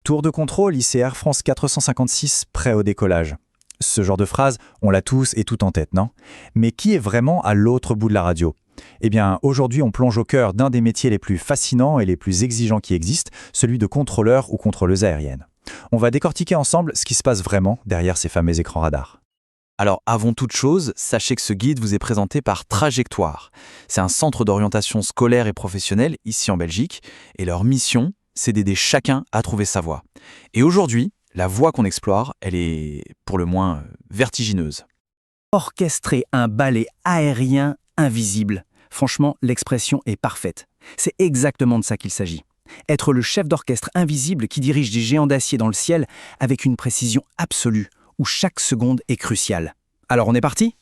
Tour de contrôle, ici Air France 456, prêt au décollage. Ce genre de phrase, on l'a tous et tout en tête, non? Mais qui est vraiment à l'autre bout de la radio? Eh bien, aujourd'hui, on plonge au cœur d'un des métiers les plus fascinants et les plus exigeants qui existent, celui de contrôleur ou contrôleuse aérienne. On va décortiquer ensemble ce qui se passe vraiment derrière ces fameux écrans radars. Alors, avant toute chose, sachez que ce guide vous est présenté par Trajectoire. C'est un centre d'orientation scolaire et professionnelle ici en Belgique, et leur mission, c'est d'aider chacun à trouver sa voie. Et aujourd'hui, la voie qu'on explore, elle est pour le moins vertigineuse. Orchestrer un ballet aérien invisible. Franchement, l'expression est parfaite. C'est exactement de ça qu'il s'agit. Être le chef d'orchestre invisible qui dirige des géants d'acier dans le ciel avec une précision absolue, où chaque seconde est cruciale. Alors on est parti ?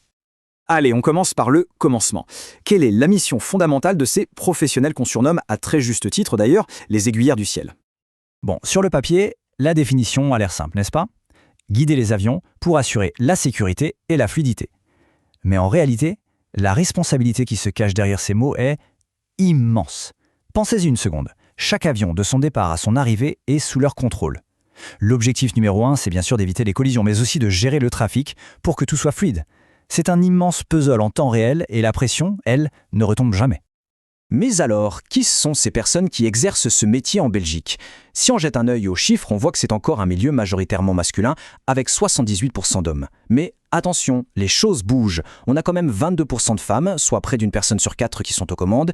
Allez, on commence par le commencement. Quelle est la mission fondamentale de ces professionnels qu'on surnomme, à très juste titre d'ailleurs, les aiguilleurs du ciel ? Bon, sur le papier, la définition a l'air simple, n'est-ce pas? Guider les avions pour assurer la sécurité et la fluidité. Mais en réalité, la responsabilité qui se cache derrière ces mots est immense. Pensez-y une seconde. Chaque avion, de son départ à son arrivée, est sous leur contrôle. L'objectif numéro 1, c'est bien sûr d'éviter les collisions, mais aussi de gérer le trafic pour que tout soit fluide. C'est un immense puzzle en temps réel et la pression, elle, ne retombe jamais. Mais alors, qui sont ces personnes qui exercent ce métier en Belgique ? Si on jette un œil aux chiffres, on voit que c'est encore un milieu majoritairement masculin, avec 78% d'hommes. Mais attention, les choses bougent. On a quand même 22% de femmes, soit près d'une personne sur 4 qui sont aux commandes.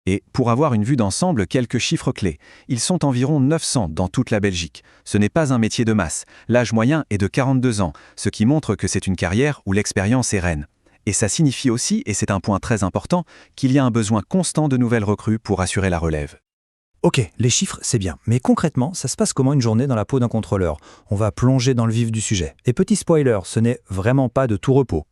Et pour avoir une vue d'ensemble, quelques chiffres clés. Ils sont environ 900 dans toute la Belgique. Ce n'est pas un métier de masse. L'âge moyen est de 42 ans, ce qui montre que c'est une carrière où l'expérience est reine. Et ça signifie aussi, et c'est un point très important, qu'il y a un besoin constant de nouvelles recrues pour assurer la relève. Ok, les chiffres, c'est bien. Mais concrètement, ça se passe comment une journée dans la peau d'un contrôleur? On va plonger dans le vif du sujet. Et petit spoiler, ce n'est vraiment pas de tout repos.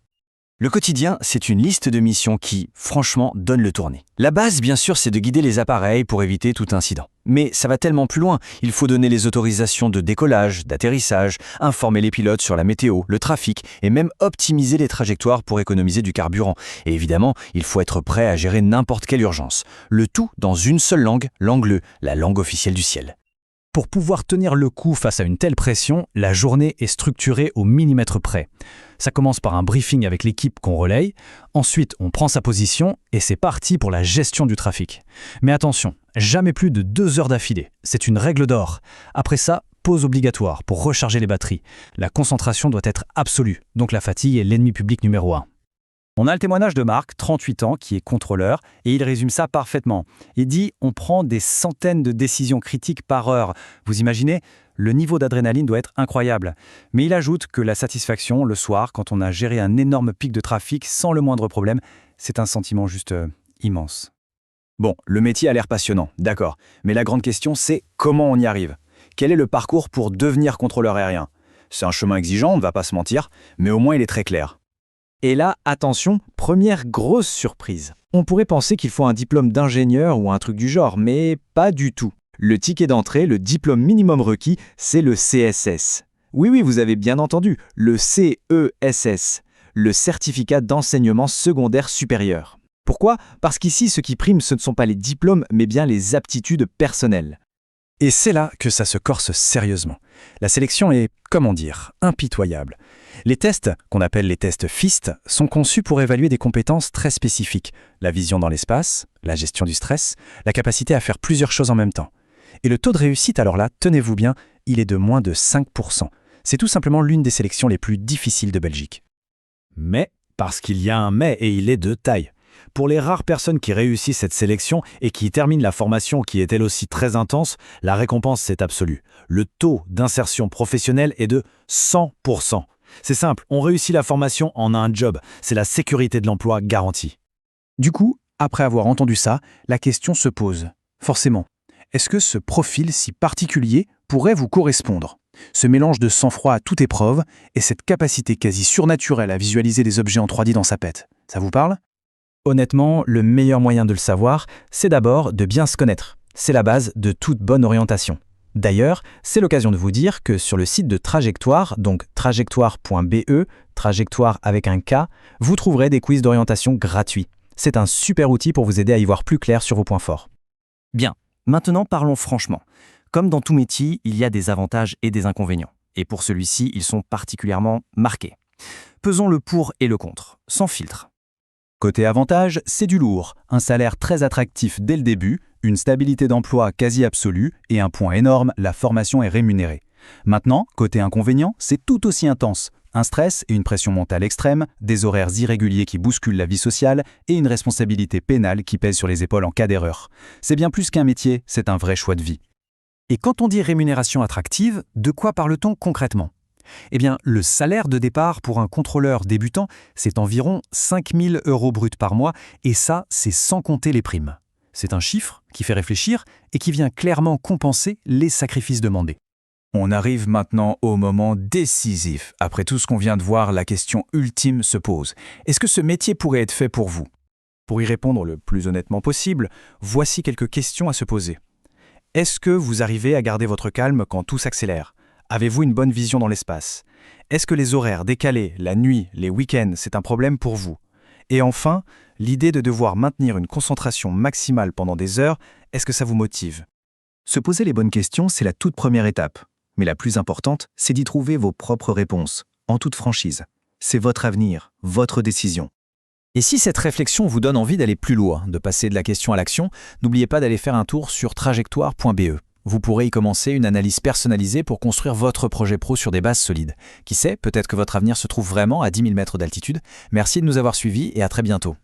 Le quotidien, c'est une liste de missions qui, franchement, donne le tournis. La base, bien sûr, c'est de guider les appareils pour éviter tout incident. Mais ça va tellement plus loin. Il faut donner les autorisations de décollage, d'atterrissage, informer les pilotes sur la météo, le trafic et même optimiser les trajectoires pour économiser du carburant. Et évidemment, il faut être prêt à gérer n'importe quelle urgence. Le tout dans une seule langue, l'anglais, la langue officielle du ciel. Pour pouvoir tenir le coup face à une telle pression, la journée est structurée au millimètre près. Ça commence par un briefing avec l'équipe qu'on relaye, ensuite on prend sa position et c'est parti pour la gestion du trafic. Mais attention, jamais plus de 2 heures d'affilée, c'est une règle d'or. Après ça, pause obligatoire pour recharger les batteries. La concentration doit être absolue, donc la fatigue est l'ennemi public numéro 1. On a le témoignage de Marc, 38 ans, qui est contrôleur, et il résume ça parfaitement. Il dit « On prend des centaines de décisions critiques par heure ». Vous imaginez ? Le niveau d'adrénaline doit être incroyable. Mais il ajoute que la satisfaction, le soir, quand on a géré un énorme pic de trafic sans le moindre problème, c'est un sentiment juste immense. Bon, le métier a l'air passionnant, d'accord. Mais la grande question, c'est comment on y arrive ? Quel est le parcours pour devenir contrôleur aérien ? C'est un chemin exigeant, on ne va pas se mentir, mais au moins il est très clair. Et là, attention, première grosse surprise. On pourrait penser qu'il faut un diplôme d'ingénieur ou un truc du genre, mais pas du tout. Le ticket d'entrée, le diplôme minimum requis, c'est le CSS. Oui, vous avez bien entendu, le CESS, le certificat d'enseignement secondaire supérieur. Pourquoi ? Parce qu'ici, ce qui prime, ce ne sont pas les diplômes, mais bien les aptitudes personnelles. Et c'est là que ça se corse sérieusement. La sélection est, comment dire, impitoyable. Les tests, qu'on appelle les tests FIST, sont conçus pour évaluer des compétences très spécifiques. La vision dans l'espace, la gestion du stress, la capacité à faire plusieurs choses en même temps. Et le taux de réussite, alors là, tenez-vous bien, il est de moins de 5%. C'est tout simplement l'une des sélections les plus difficiles de Belgique. Mais, parce qu'il y a un mais et il est de taille. Pour les rares personnes qui réussissent cette sélection et qui terminent la formation qui est elle aussi très intense, la récompense c'est absolu. Le taux d'insertion professionnelle est de 100%. C'est simple, on réussit la formation en un job. C'est la sécurité de l'emploi garantie. Du coup, après avoir entendu ça, la question se pose. Forcément, est-ce que ce profil si particulier pourrait vous correspondre ? Ce mélange de sang-froid à toute épreuve et cette capacité quasi surnaturelle à visualiser des objets en 3D dans sa tête, ça vous parle ? Honnêtement, le meilleur moyen de le savoir, c'est d'abord de bien se connaître. C'est la base de toute bonne orientation. D'ailleurs, c'est l'occasion de vous dire que sur le site de Trajectoire, donc trajectoire.be, trajectoire avec un K, vous trouverez des quiz d'orientation gratuits. C'est un super outil pour vous aider à y voir plus clair sur vos points forts. Bien, maintenant parlons franchement. Comme dans tout métier, il y a des avantages et des inconvénients. Et pour celui-ci, ils sont particulièrement marqués. Pesons le pour et le contre, sans filtre. Côté avantage, c'est du lourd, un salaire très attractif dès le début, une stabilité d'emploi quasi absolue et un point énorme, la formation est rémunérée. Maintenant, côté inconvénient, c'est tout aussi intense. Un stress et une pression mentale extrême, des horaires irréguliers qui bousculent la vie sociale et une responsabilité pénale qui pèse sur les épaules en cas d'erreur. C'est bien plus qu'un métier, c'est un vrai choix de vie. Et quand on dit rémunération attractive, de quoi parle-t-on concrètement ? Eh bien, le salaire de départ pour un contrôleur débutant, c'est environ 5 000 € bruts par mois, et ça, c'est sans compter les primes. C'est un chiffre qui fait réfléchir et qui vient clairement compenser les sacrifices demandés. On arrive maintenant au moment décisif. Après tout ce qu'on vient de voir, la question ultime se pose. Est-ce que ce métier pourrait être fait pour vous ? Pour y répondre le plus honnêtement possible, voici quelques questions à se poser. Est-ce que vous arrivez à garder votre calme quand tout s'accélère ? Avez-vous une bonne vision dans l'espace ? Est-ce que les horaires décalés, la nuit, les week-ends, c'est un problème pour vous ? Et enfin, l'idée de devoir maintenir une concentration maximale pendant des heures, est-ce que ça vous motive ? Se poser les bonnes questions, c'est la toute première étape. Mais la plus importante, c'est d'y trouver vos propres réponses, en toute franchise. C'est votre avenir, votre décision. Et si cette réflexion vous donne envie d'aller plus loin, de passer de la question à l'action, n'oubliez pas d'aller faire un tour sur trajectoire.be. Vous pourrez y commencer une analyse personnalisée pour construire votre projet pro sur des bases solides. Qui sait, peut-être que votre avenir se trouve vraiment à 10 000 mètres d'altitude. Merci de nous avoir suivis et à très bientôt.